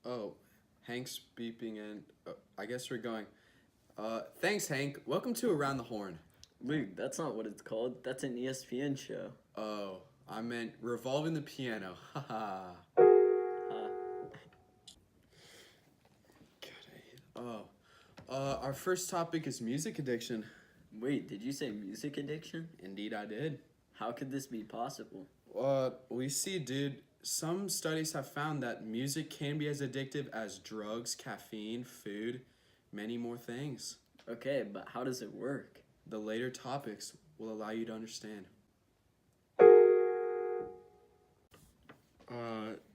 Oh, Hank's beeping and I guess we're going. Thanks, Hank. Welcome to Around the Horn. Luke, that's not what it's called. That's an ESPN show. Oh, I meant Revolving the Piano. Haha. Uh, God, I hate. Our first topic is music addiction. Wait, did you say music addiction? Indeed, I did. How could this be possible? We see, dude, some studies have found that music can be as addictive as drugs, caffeine, food, many more things. Okay, but how does it work? The later topics will allow you to understand.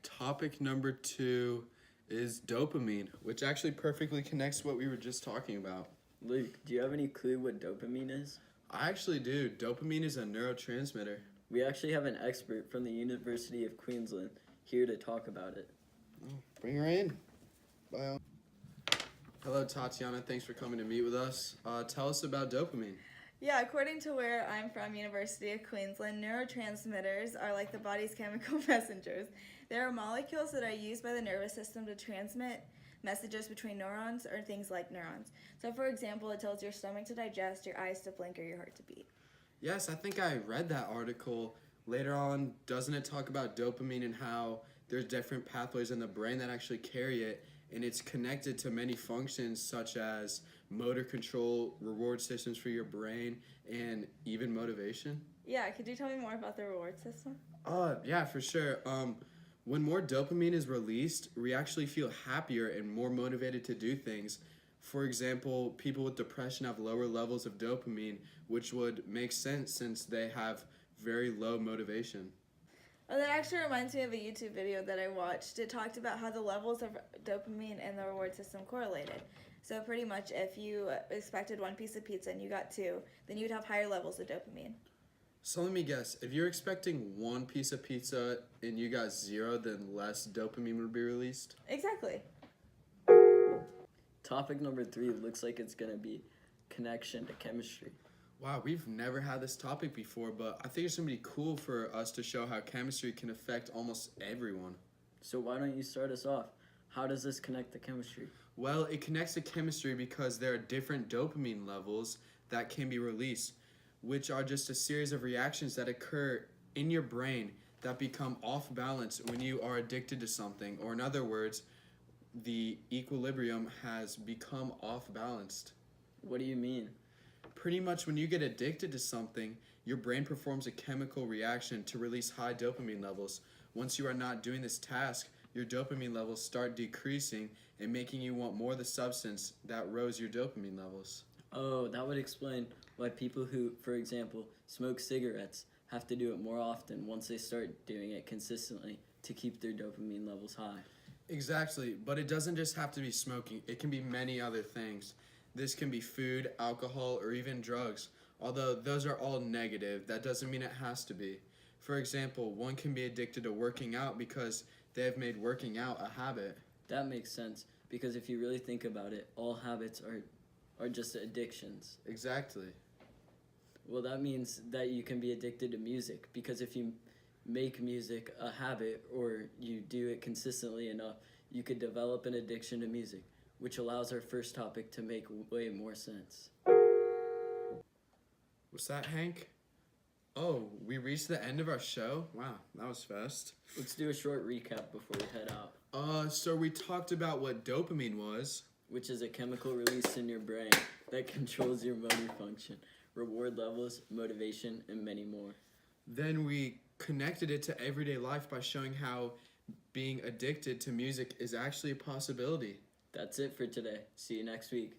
Topic number 2 is dopamine, which actually perfectly connects what we were just talking about. Luke, do you have any clue what dopamine is? I actually do. Dopamine is a neurotransmitter. We actually have an expert from the University of Queensland here to talk about it. Bring her in. Bye. Hello, Tatiana. Thanks for coming to meet with us. Tell us about dopamine. Yeah, according to where I'm from, University of Queensland, neurotransmitters are like the body's chemical messengers. They are molecules that are used by the nervous system to transmit messages between neurons or things like neurons. So for example, it tells your stomach to digest, your eyes to blink, or your heart to beat. Yes, I think I read that article. Later on, doesn't it talk about dopamine and how there's different pathways in the brain that actually carry it, and it's connected to many functions such as motor control, reward systems for your brain, and even motivation? Yeah, could you tell me more about the reward system? Yeah, for sure. When more dopamine is released, we actually feel happier and more motivated to do things. For example, people with depression have lower levels of dopamine, which would make sense since they have very low motivation. Oh, that actually reminds me of a YouTube video that I watched. It talked about how the levels of dopamine and the reward system correlated. So pretty much if you expected one piece of pizza and you got 2, then you'd have higher levels of dopamine. So let me guess, if you're expecting one piece of pizza and you got 0, then less dopamine would be released? Exactly. Topic number 3 looks like it's going to be connection to chemistry. Wow, we've never had this topic before, but I think it's going to be cool for us to show how chemistry can affect almost everyone. So why don't you start us off? How does this connect to chemistry? Well, it connects to chemistry because there are different dopamine levels that can be released, which are just a series of reactions that occur in your brain that become off balance when you are addicted to something, or in other words, the equilibrium has become off balanced. What do you mean? Pretty much when you get addicted to something, your brain performs a chemical reaction to release high dopamine levels. Once you are not doing this task, your dopamine levels start decreasing and making you want more of the substance that rose your dopamine levels. Oh, that would explain why people who, for example, smoke cigarettes have to do it more often once they start doing it consistently to keep their dopamine levels high. Exactly, but it doesn't just have to be smoking. It can be many other things. This can be food, alcohol, or even drugs. Although those are all negative, that doesn't mean it has to be. For example, one can be addicted to working out because they have made working out a habit. That makes sense, because if you really think about it, all habits are just addictions. Exactly. Well, that means that you can be addicted to music, because if you make music a habit or you do it consistently enough, you could develop an addiction to music, which allows our first topic to make way more sense. What's that, Hank? Oh, we reached the end of our show? Wow, that was fast. Let's do a short recap before we head out. So we talked about what dopamine was. Which is a chemical release in your brain that controls your motor function, reward levels, motivation, and many more. Then we connected it to everyday life by showing how being addicted to music is actually a possibility. That's it for today. See you next week.